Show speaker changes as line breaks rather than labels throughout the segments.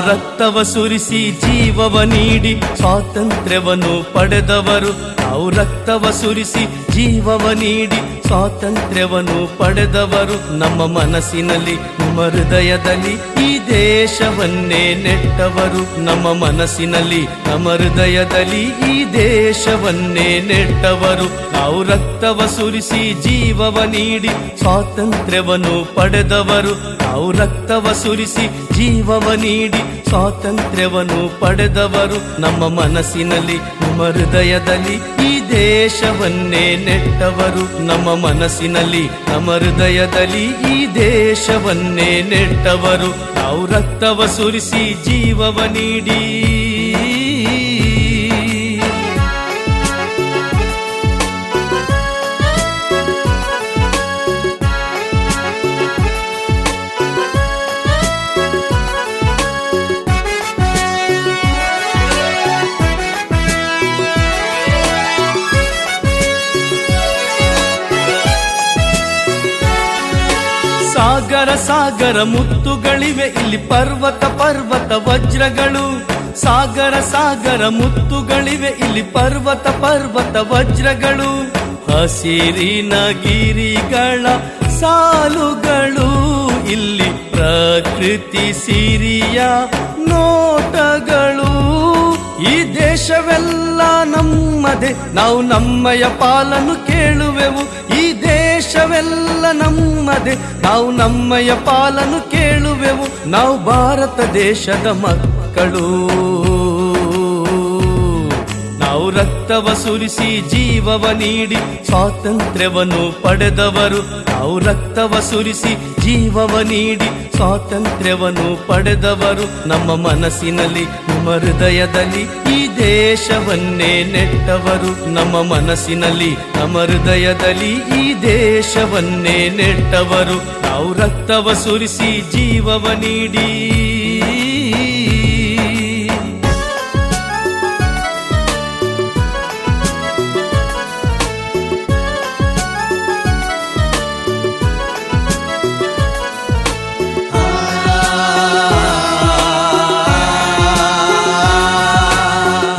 ರಕ್ತವ ಸುರಿಸಿ ಜೀವವ ನೀಡಿ ಸ್ವಾತಂತ್ರ್ಯವನ್ನು ಪಡೆದವರು. ನಾವು ರಕ್ತವ ಸುರಿಸಿ ಜೀವವ ನೀಡಿ ಸ್ವಾತಂತ್ರ್ಯವನ್ನು ಪಡೆದವರು. ನಮ್ಮ ಮನಸ್ಸಿನಲ್ಲಿ ನಮ್ಮ ಹೃದಯದಲ್ಲಿ ಈ ದೇಶವನ್ನೇ ನೆಟ್ಟವರು. ನಮ್ಮ ಮನಸ್ಸಿನಲ್ಲಿ ನಮ್ಮ ಹೃದಯದಲ್ಲಿ ಈ ದೇಶವನ್ನೇ ನೆಟ್ಟವರು. ನಾವು ರಕ್ತವ ಸುರಿಸಿ ಜೀವವ ನೀಡಿ ಸ್ವಾತಂತ್ರ್ಯವನ್ನು ಪಡೆದವರು. ನಾವು ರಕ್ತವ ಸುರಿಸಿ ಜೀವವ ನೀಡಿ ಸ್ವಾತಂತ್ರ್ಯವನ್ನು ಪಡೆದವರು. ನಮ್ಮ ಮನಸ್ಸಿನಲ್ಲಿ ನಮ್ಮ ಹೃದಯದಲ್ಲಿ ಈ ದೇಶವನ್ನೇ ನೆಟ್ಟವರು. ನಮ್ಮ ಮನಸ್ಸಿನಲ್ಲಿ ನಮ್ಮ ಹೃದಯದಲ್ಲಿ ಈ ದೇಶವನ್ನೇ ನೆಟ್ಟವರು. ನಾವು ರಕ್ತವ ಸುರಿಸಿ ಜೀವವ ನೀಡಿ ಸಾಗರ ಸಾಗರ ಮುತ್ತುಗಳಿವೆ ಇಲ್ಲಿ ಪರ್ವತ ಪರ್ವತ ವಜ್ರಗಳು. ಸಾಗರ ಸಾಗರ ಮುತ್ತುಗಳಿವೆ ಇಲ್ಲಿ ಪರ್ವತ ಪರ್ವತ ವಜ್ರಗಳು. ಹಸಿರಿನ ಗಿರಿಗಳ ಸಾಲುಗಳು ಇಲ್ಲಿ ಪ್ರಕೃತಿ ಸಿರಿಯ ನೋಟಗಳು. ಈ ದೇಶವೆಲ್ಲ ನಮ್ಮದೇ, ನಾವು ನಮ್ಮಯ ಪಾಲನ್ನು ಕೇಳುವೆವು. ಈ ದೇಶವೆಲ್ಲ ನಮ್ಮದೇ, ನಾವು ನಮ್ಮಯ ಪಾಲನ್ನು ಕೇಳುವೆವು. ನಾವು ಭಾರತ ದೇಶದ ಮಕ್ಕಳು. ನಾವು ರಕ್ತವ ಸುರಿಸಿ ಜೀವವ ನೀಡಿ ಸ್ವಾತಂತ್ರ್ಯವನ್ನು ಪಡೆದವರು. ನಾವು ರಕ್ತವ ಸುರಿಸಿ ಜೀವವ ನೀಡಿ ಸ್ವಾತಂತ್ರ್ಯವನ್ನು ಪಡೆದವರು. ನಮ್ಮ ಮನಸ್ಸಿನಲ್ಲಿ ನಮ್ಮ ಹೃದಯದಲ್ಲಿ ಈ ದೇಶವನ್ನೇ ನೆಟ್ಟವರು. ನಮ್ಮ ಮನಸ್ಸಿನಲ್ಲಿ ನಮ್ಮ ಹೃದಯದಲ್ಲಿ ಈ ದೇಶವನ್ನೇ ನೆಟ್ಟವರು. ನಾವು ರಕ್ತವ ಸುರಿಸಿ ಜೀವವ ನೀಡಿ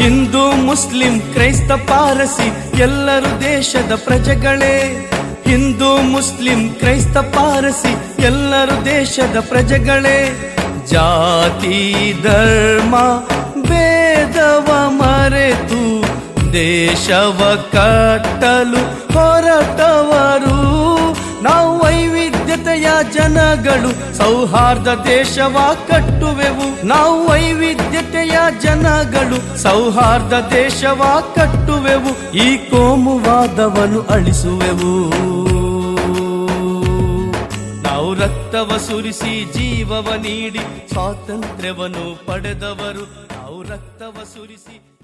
ಹಿಂದೂ ಮುಸ್ಲಿಂ ಕ್ರೈಸ್ತ ಪಾರಸಿ ಎಲ್ಲರೂ ದೇಶದ ಪ್ರಜೆಗಳೇ. ಹಿಂದೂ ಮುಸ್ಲಿಂ ಕ್ರೈಸ್ತ ಪಾರಸಿ ಎಲ್ಲರೂ ದೇಶದ ಪ್ರಜೆಗಳೇ. ಜಾತಿ ಧರ್ಮ ಭೇದವ ಮರೆತು ದೇಶವ ಕಟ್ಟಲು ಹೊರಟವರು. ನಾವು ವೈವಿಧ್ಯತೆಯ ಜನಗಳು, ಸೌಹಾರ್ದ ದೇಶವ ಕಟ್ಟುವೆವು. ನಾವು ವೈವಿಧ್ಯತೆಯ ಜನಗಳು, ಸೌಹಾರ್ದ ದೇಶವ ಕಟ್ಟುವೆವು. ಈ ಕೋಮುವಾದವನ್ನು ಅಳಿಸುವೆವು. ನಾವು ರಕ್ತವ ಸುರಿಸಿ ಜೀವವ ನೀಡಿ ಸ್ವಾತಂತ್ರ್ಯವನ್ನು ಪಡೆದವರು. ನಾವು ರಕ್ತವ ಸುರಿಸಿ